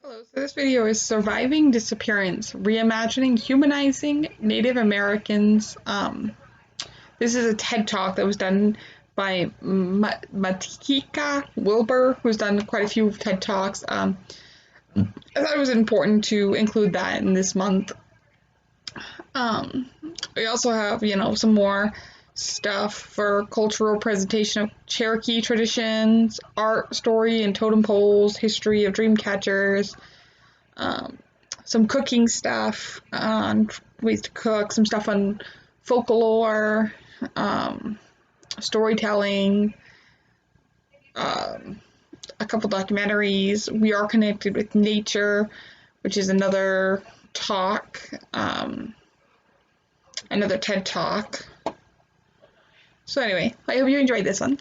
Hello, so this video is Surviving Disappearance, Reimagining Humanizing Native Americans. This is a TED Talk that was done by Matika Wilbur, who's done quite a few TED Talks. I thought it was important to include that in this month. Um, we also have, some more stuff for cultural presentation of Cherokee traditions, art, story, and totem poles, history of dream catchers, um, some cooking stuff on ways to cook, some stuff on folklore, um, storytelling, um, a couple documentaries. We are connected with nature, which is another talk, another TED talk. So anyway, I hope you enjoyed this one.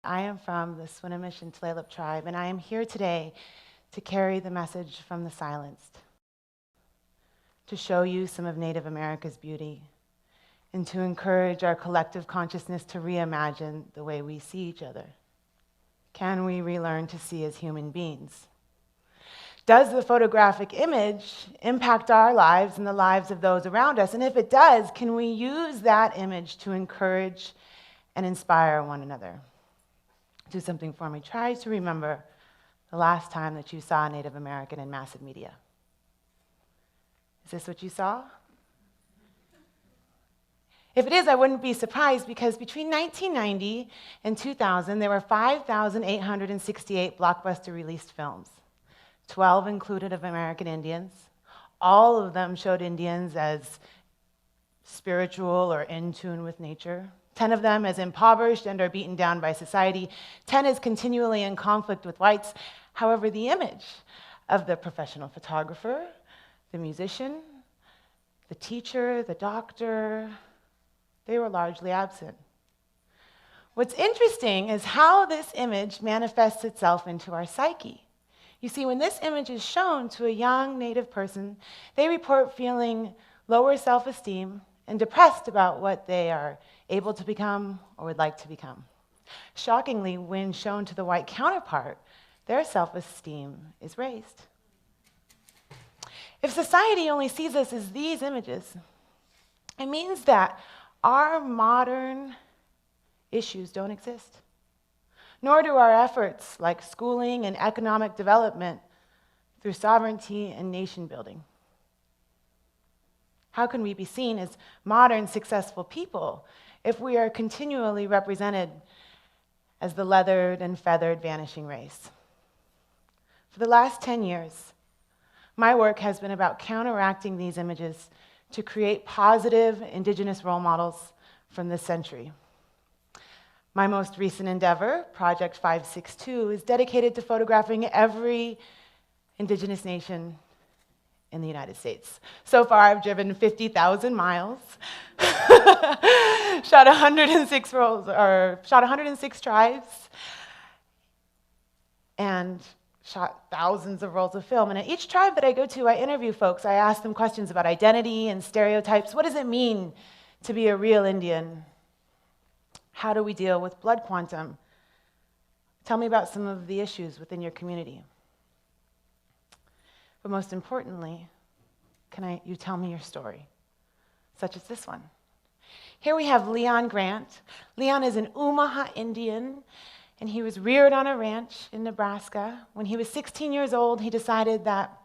I am from the Swinomish and Tulalip tribe, and I am here today to carry the message from the silenced, to show you some of Native America's beauty, and to encourage our collective consciousness to reimagine the way we see each other. Can we relearn to see as human beings? Does the photographic image impact our lives and the lives of those around us? And if it does, can we use that image to encourage and inspire one another? Do something for me. Try to remember the last time that you saw a Native American in massive media. Is this what you saw? If it is, I wouldn't be surprised, because between 1990 and 2000, there were 5,868 blockbuster released films. 12 included of American Indians. All of them showed Indians as spiritual or in tune with nature. 10 of them as impoverished and are beaten down by society. 10 as continually in conflict with whites. However, the image of the professional photographer, the musician, the teacher, the doctor, they were largely absent. What's interesting is how this image manifests itself into our psyche. You see, when this image is shown to a young Native person, they report feeling lower self-esteem and depressed about what they are able to become or would like to become. Shockingly, when shown to the white counterpart, their self-esteem is raised. If society only sees us as these images, it means that our modern issues don't exist, nor do our efforts like schooling and economic development through sovereignty and nation building. How can we be seen as modern, successful people if we are continually represented as the leathered and feathered vanishing race? For the last 10 years, my work has been about counteracting these images to create positive Indigenous role models from this century. My most recent endeavor, Project 562, is dedicated to photographing every Indigenous nation in the United States. So far, I've driven 50,000 miles, shot 106 tribes, and shot thousands of rolls of film. And at each tribe that I go to, I interview folks. I ask them questions about identity and stereotypes. What does it mean to be a real Indian? How do we deal with blood quantum? Tell me about some of the issues within your community. But most importantly, you tell me your story, such as this one. Here we have Leon Grant. Leon is an Omaha Indian, and he was reared on a ranch in Nebraska. When he was 16 years old, he decided that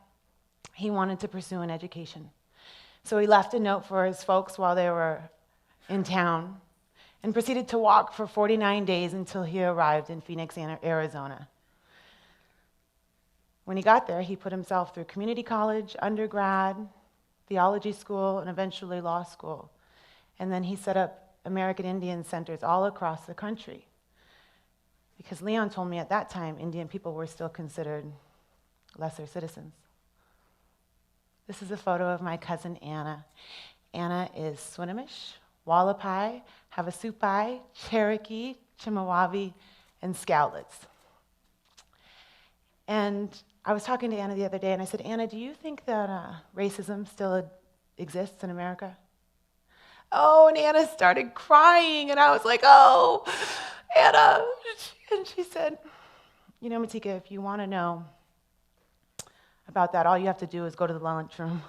he wanted to pursue an education. So he left a note for his folks while they were in town and proceeded to walk for 49 days until he arrived in Phoenix, Arizona. When he got there, he put himself through community college, undergrad, theology school, and eventually law school. And then he set up American Indian centers all across the country. Because Leon told me at that time, Indian people were still considered lesser citizens. This is a photo of my cousin Anna. Anna is Swinomish, Wallapai, Havasupai, Cherokee, Chimawave, and Scowlitz. And I was talking to Anna the other day, and I said, Anna, do you think that racism still exists in America? Oh, and Anna started crying, and I was like, oh, Anna. And she said, you know, Matika, if you want to know about that, all you have to do is go to the lunchroom.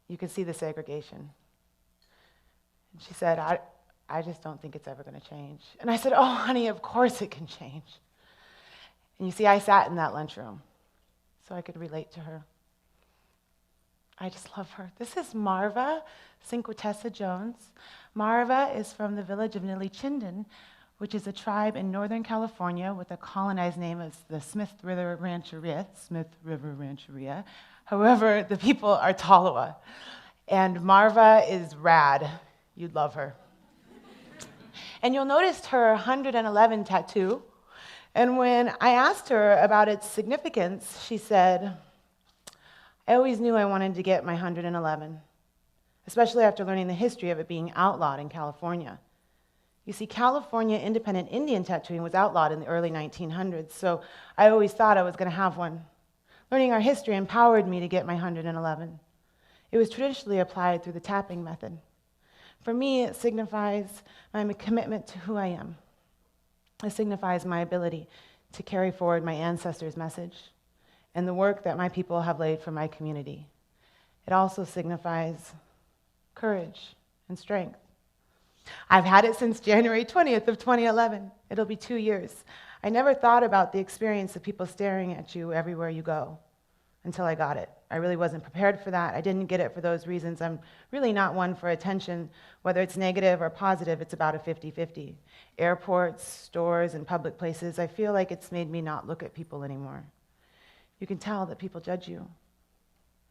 You can see the segregation. And she said, I just don't think it's ever going to change. And I said, oh, honey, of course it can change. And you see, I sat in that lunchroom, so I could relate to her. I just love her. This is Marva Cinquatessa Jones. Marva is from the village of Nili Chinden, which is a tribe in Northern California with a colonized name as the Smith River Rancheria. However, the people are Tolowa. And Marva is rad. You'd love her. And you'll notice her 111 tattoo. And when I asked her about its significance, she said, I always knew I wanted to get my 111, especially after learning the history of it being outlawed in California. You see, California independent Indian tattooing was outlawed in the early 1900s, so I always thought I was going to have one. Learning our history empowered me to get my 111. It was traditionally applied through the tapping method. For me, it signifies my commitment to who I am. It signifies my ability to carry forward my ancestors' message and the work that my people have laid for my community. It also signifies courage and strength. I've had it since January 20th of 2011. It'll be 2 years. I never thought about the experience of people staring at you everywhere you go until I got it. I really wasn't prepared for that. I didn't get it for those reasons. I'm really not one for attention. Whether it's negative or positive, it's about a 50-50. Airports, stores, and public places, I feel like it's made me not look at people anymore. You can tell that people judge you.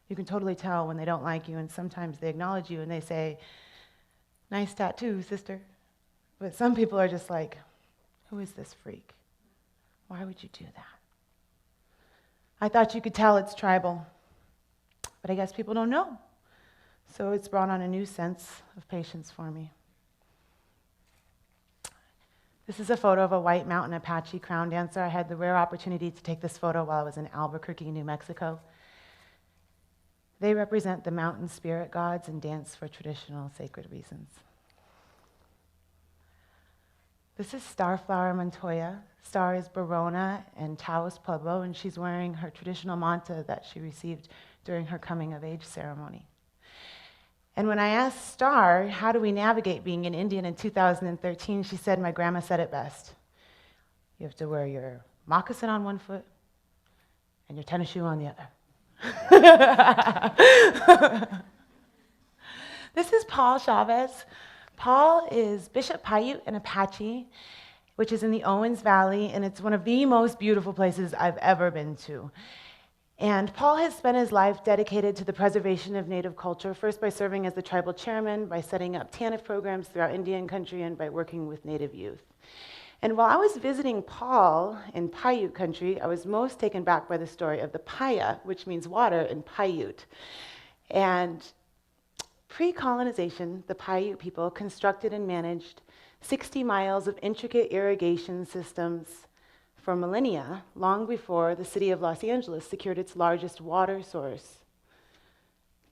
You can totally tell when they don't like you, and sometimes they acknowledge you and they say, nice tattoo, sister. But some people are just like, who is this freak? Why would you do that? I thought you could tell it's tribal, but I guess people don't know. So it's brought on a new sense of patience for me. This is a photo of a White Mountain Apache crown dancer. I had the rare opportunity to take this photo while I was in Albuquerque, New Mexico. They represent the mountain spirit gods and dance for traditional sacred reasons. This is Starflower Montoya. Star is Barona and Taos Pueblo, and she's wearing her traditional manta that she received during her coming-of-age ceremony. And when I asked Star, how do we navigate being an Indian in 2013, she said, my grandma said it best. You have to wear your moccasin on one foot and your tennis shoe on the other. This is Paul Chavez. Paul is Bishop Paiute and Apache, which is in the Owens Valley, and it's one of the most beautiful places I've ever been to. And Paul has spent his life dedicated to the preservation of Native culture, first by serving as the tribal chairman, by setting up TANF programs throughout Indian country, and by working with Native youth. And while I was visiting Paul in Paiute country, I was most taken back by the story of the Paya, which means water in Paiute. And pre-colonization, the Paiute people constructed and managed 60 miles of intricate irrigation systems for millennia, long before the city of Los Angeles secured its largest water source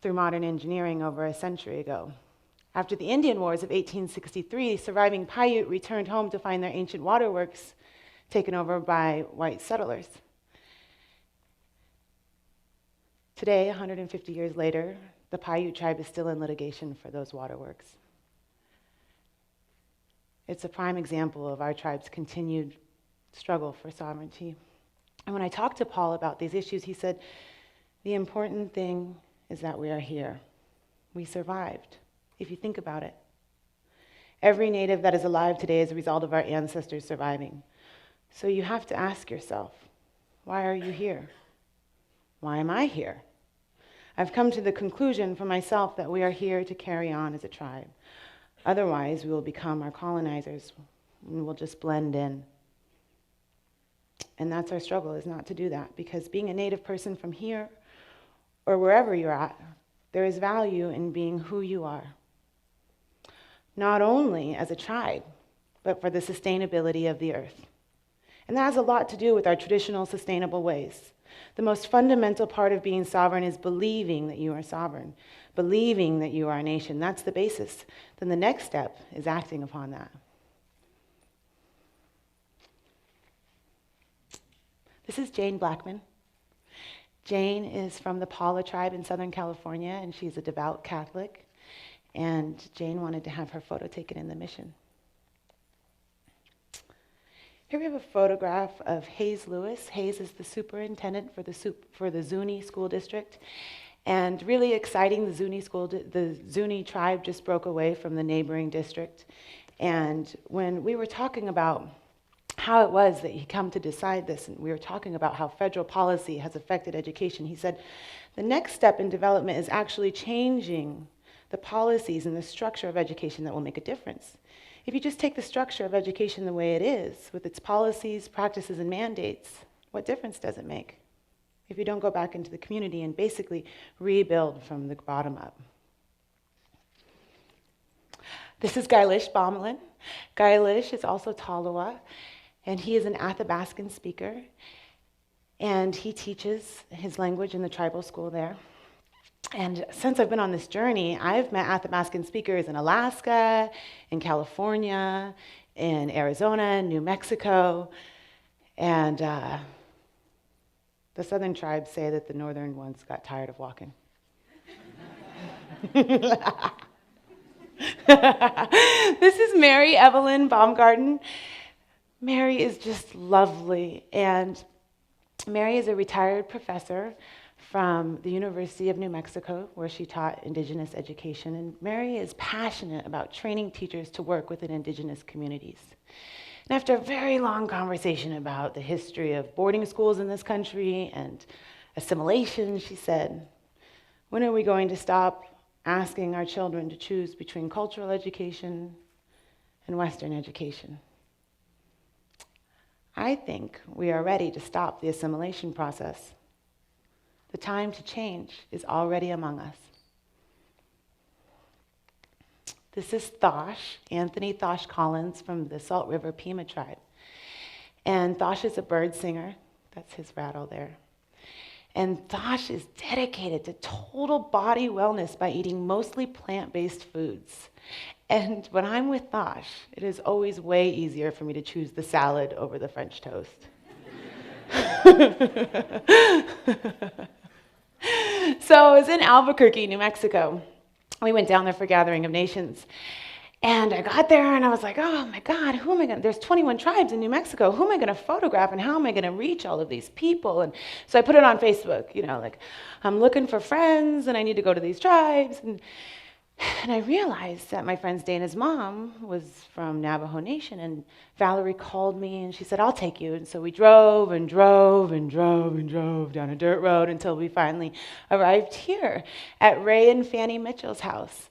through modern engineering over a century ago. After the Indian Wars of 1863, surviving Paiute returned home to find their ancient waterworks taken over by white settlers. Today, 150 years later, the Paiute tribe is still in litigation for those waterworks. It's a prime example of our tribe's continued struggle for sovereignty. And when I talked to Paul about these issues, he said, the important thing is that we are here. We survived, if you think about it. Every native that is alive today is a result of our ancestors surviving. So you have to ask yourself, why are you here? Why am I here? I've come to the conclusion for myself that we are here to carry on as a tribe. Otherwise, we will become our colonizers, and we'll just blend in. And that's our struggle, is not to do that, because being a native person from here, or wherever you're at, there is value in being who you are. Not only as a tribe, but for the sustainability of the earth. And that has a lot to do with our traditional sustainable ways. The most fundamental part of being sovereign is believing that you are sovereign, believing that you are a nation. That's the basis. Then the next step is acting upon that. This is Jane Blackman. Jane is from the Paula tribe in Southern California, and she's a devout Catholic. And Jane wanted to have her photo taken in the mission. Here we have a photograph of Hayes Lewis. Hayes is the superintendent for the Zuni school district. And really exciting, the Zuni tribe just broke away from the neighboring district. And when we were talking about how it was that he come to decide this, and we were talking about how federal policy has affected education, he said, the next step in development is actually changing the policies and the structure of education that will make a difference. If you just take the structure of education the way it is, with its policies, practices, and mandates, what difference does it make if you don't go back into the community and basically rebuild from the bottom up? This is Gailish Bomlin. Gailish is also Tolowa, and he is an Athabascan speaker, and he teaches his language in the tribal school there. And since I've been on this journey, I've met Athabascan speakers in Alaska, in California, in Arizona, New Mexico, and the southern tribes say that the northern ones got tired of walking. This is Mary Evelyn Baumgarten. Mary is just lovely, and Mary is a retired professor from the University of New Mexico, where she taught Indigenous education. And Mary is passionate about training teachers to work within Indigenous communities. And after a very long conversation about the history of boarding schools in this country and assimilation, she said, when are we going to stop asking our children to choose between cultural education and Western education? I think we are ready to stop the assimilation process. The time to change is already among us. This is Thosh, Anthony Thosh Collins from the Salt River Pima tribe. And Thosh is a bird singer. That's his rattle there. And Thosh is dedicated to total body wellness by eating mostly plant-based foods. And when I'm with Thosh, it is always way easier for me to choose the salad over the French toast. So I was in Albuquerque, New Mexico. We went down there for Gathering of Nations. And I got there and I was like, oh my God, who am I going to, there's 21 tribes in New Mexico. Who am I going to photograph and how am I going to reach all of these people? And so I put it on Facebook, like I'm looking for friends and I need to go to these tribes. And I realized that my friend Dana's mom was from Navajo Nation, and Valerie called me and she said, I'll take you. And so we drove and drove and drove and drove down a dirt road until we finally arrived here at Ray and Fanny Mitchell's house.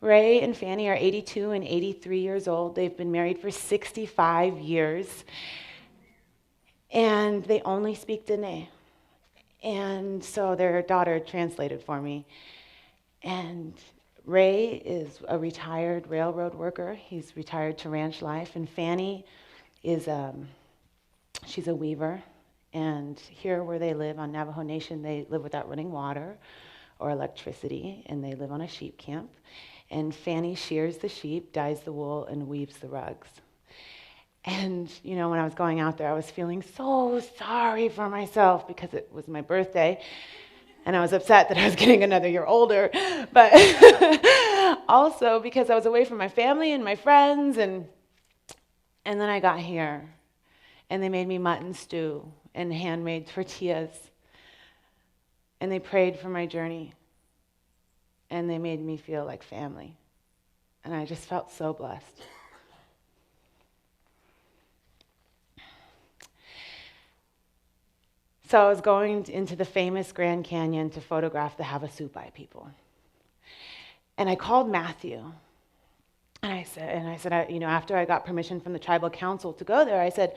Ray and Fanny are 82 and 83 years old. They've been married for 65 years, and they only speak Dene. And so their daughter translated for me. And Ray is a retired railroad worker. He's retired to ranch life. And Fanny is, she's a weaver. And here where they live on Navajo Nation, they live without running water or electricity, and they live on a sheep camp. And Fanny shears the sheep, dyes the wool, and weaves the rugs. And, when I was going out there, I was feeling so sorry for myself because it was my birthday. And I was upset that I was getting another year older, but also because I was away from my family and my friends, and then I got here, and they made me mutton stew and handmade tortillas, and they prayed for my journey, and they made me feel like family, and I just felt so blessed. So I was going into the famous Grand Canyon to photograph the Havasupai people. And I called Matthew. And I said, after I got permission from the tribal council to go there, I said,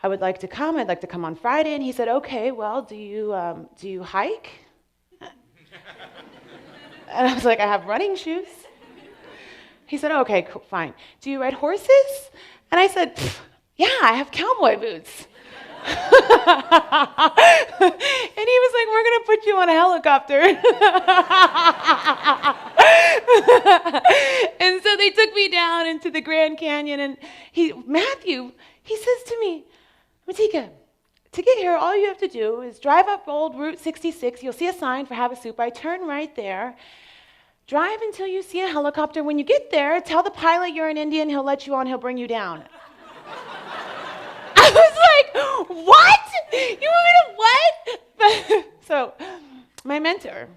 I would like to come. I'd like to come on Friday. And he said, okay, well, do you hike? And I was like, I have running shoes. He said, okay, cool, fine. Do you ride horses? And I said, yeah, I have cowboy boots. And he was like, we're going to put you on a helicopter. And so they took me down into the Grand Canyon, and Matthew, he says to me, Matika, to get here, all you have to do is drive up old Route 66. You'll see a sign for Have a Soup. I turn right there. Drive until you see a helicopter. When you get there, tell the pilot you're an Indian. He'll let you on. He'll bring you down. I was like, what? You want me to what? So my mentor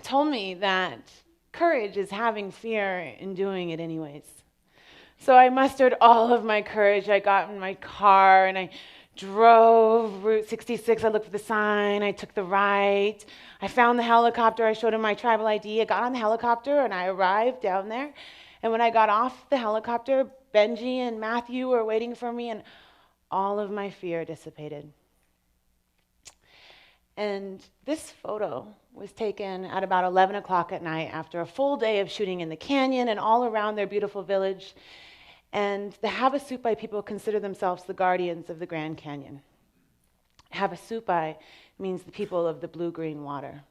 told me that courage is having fear and doing it anyways. So I mustered all of my courage. I got in my car and I drove Route 66. I looked for the sign. I took the right. I found the helicopter. I showed him my tribal ID. I got on the helicopter and I arrived down there. And when I got off the helicopter, Benji and Matthew were waiting for me, and all of my fear dissipated. And this photo was taken at about 11 o'clock at night after a full day of shooting in the canyon and all around their beautiful village. And the Havasupai people consider themselves the guardians of the Grand Canyon. Havasupai means the people of the blue-green water.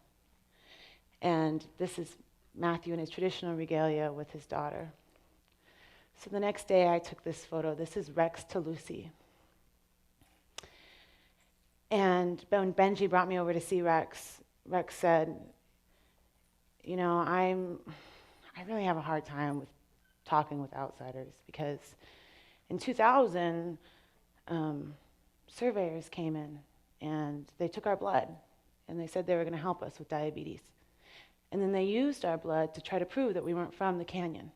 And this is Matthew in his traditional regalia with his daughter. So the next day I took this photo. This is Rex to Lucy. And when Benji brought me over to see Rex, Rex said, you know, I really have a hard time with talking with outsiders, because in 2000, surveyors came in and they took our blood and they said they were going to help us with diabetes. And then they used our blood to try to prove that we weren't from the canyon.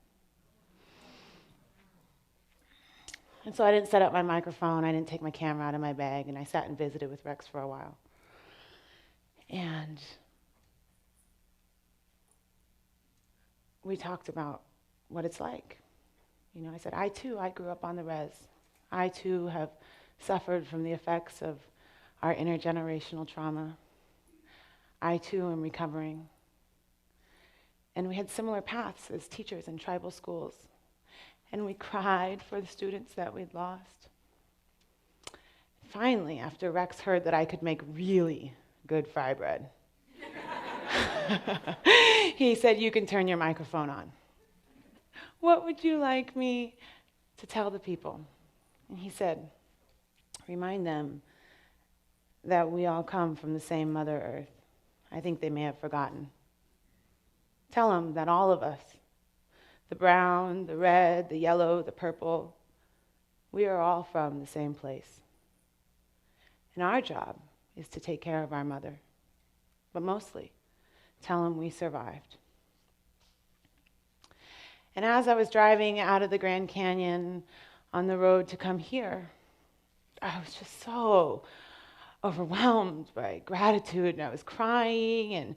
And so I didn't set up my microphone, I didn't take my camera out of my bag, and I sat and visited with Rex for a while. And we talked about what it's like. You know, I said, I grew up on the res. I too have suffered from the effects of our intergenerational trauma. I too am recovering. And we had similar paths as teachers in tribal schools. And we cried for the students that we'd lost. Finally, after Rex heard that I could make really good fry bread, he said, you can turn your microphone on. What would you like me to tell the people? And he said, remind them that we all come from the same Mother Earth. I think they may have forgotten. Tell them that all of us, the brown, the red, the yellow, the purple, we are all from the same place. And our job is to take care of our mother. But mostly, tell them we survived. And as I was driving out of the Grand Canyon on the road to come here, I was just so overwhelmed by gratitude, and I was crying, and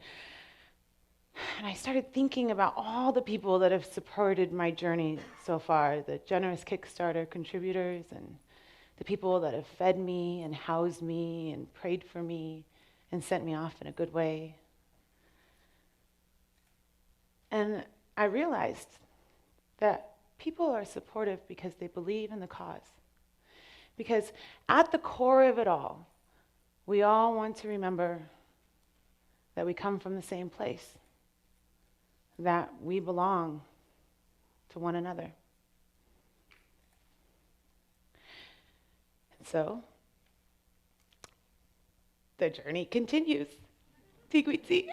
I started thinking about all the people that have supported my journey so far, the generous Kickstarter contributors and the people that have fed me and housed me and prayed for me and sent me off in a good way. And I realized that people are supportive because they believe in the cause. Because at the core of it all, we all want to remember that we come from the same place, that we belong to one another. And so, the journey continues. Tigwitzi.